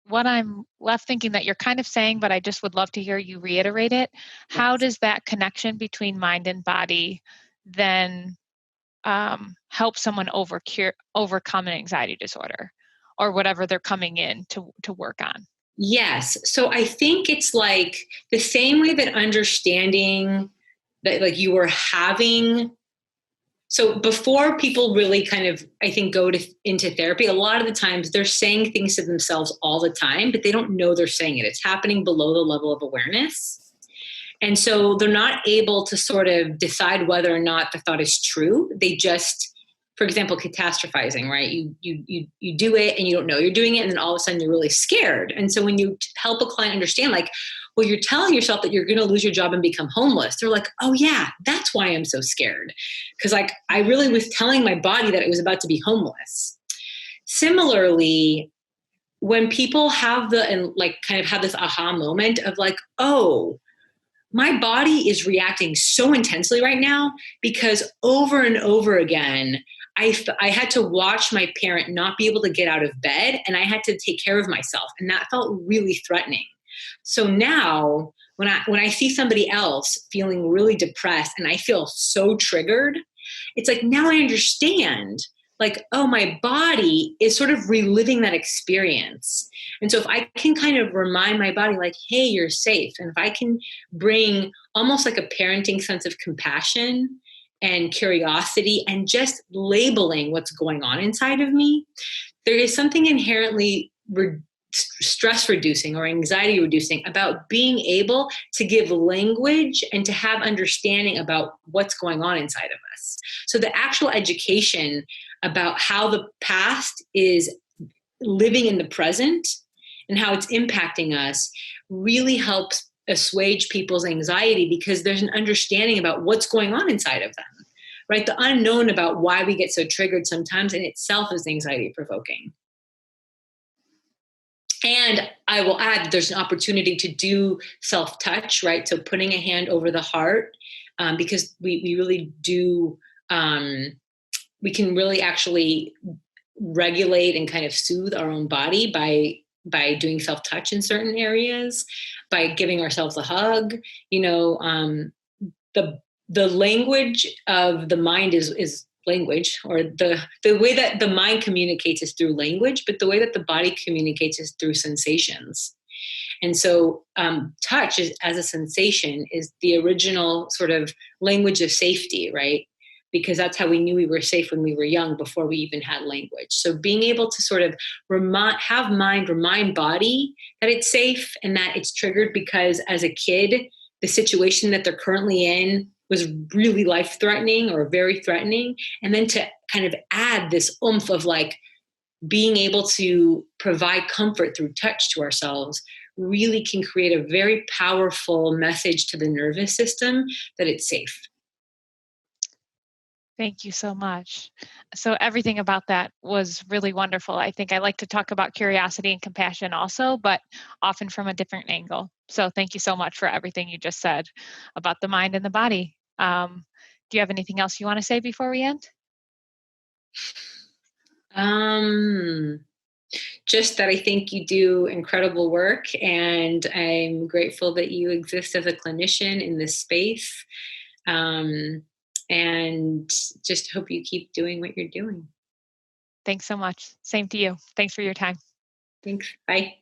what I'm left thinking that you're kind of saying, but I just would love to hear you reiterate it. How Yes. does that connection between mind and body then help someone overcome an anxiety disorder or whatever they're coming in to work on? Yes. So I think it's like the same way that understanding that like you were having, so before people really kind of, I think, into therapy, a lot of the times they're saying things to themselves all the time, but they don't know they're saying it. It's happening below the level of awareness. And so they're not able to sort of decide whether or not the thought is true. They just, for example, catastrophizing, right? You do it and you don't know you're doing it, and then all of a sudden you're really scared. And so when you help a client understand, like, well, you're telling yourself that you're going to lose your job and become homeless, they're like, oh yeah, that's why I'm so scared. Because like I really was telling my body that it was about to be homeless. Similarly, when people have and like kind of have this aha moment of like, oh, my body is reacting so intensely right now because over and over again, I had to watch my parent not be able to get out of bed, and I had to take care of myself. And that felt really threatening. So now when I see somebody else feeling really depressed and I feel so triggered, it's like now I understand, like, oh, my body is sort of reliving that experience. And so if I can kind of remind my body, like, hey, you're safe. And if I can bring almost like a parenting sense of compassion and curiosity and just labeling what's going on inside of me, there is something inherently stress reducing or anxiety reducing about being able to give language and to have understanding about what's going on inside of us. So the actual education about how the past is living in the present and how it's impacting us really helps assuage people's anxiety, because there's an understanding about what's going on inside of them, right? The unknown about why we get so triggered sometimes in itself is anxiety provoking. And I will add, there's an opportunity to do self-touch, right? So putting a hand over the heart, because we really do, we can really actually regulate and kind of soothe our own body by doing self-touch in certain areas, by giving ourselves a hug. You know, the language of the mind is language, or the way that the mind communicates is through language, but the way that the body communicates is through sensations. And so touch as a sensation is the original sort of language of safety, right? Because that's how we knew we were safe when we were young, before we even had language. So being able to sort of have mind remind body that it's safe and that it's triggered because as a kid, the situation that they're currently in was really life-threatening or very threatening. And then to kind of add this oomph of like being able to provide comfort through touch to ourselves really can create a very powerful message to the nervous system that it's safe. Thank you so much. So everything about that was really wonderful. I think I like to talk about curiosity and compassion also, but often from a different angle. So thank you so much for everything you just said about the mind and the body. Do you have anything else you want to say before we end? Just that I think you do incredible work, and I'm grateful that you exist as a clinician in this space. And just hope you keep doing what you're doing. Thanks so much. Same to you. Thanks for your time. Thanks. Bye.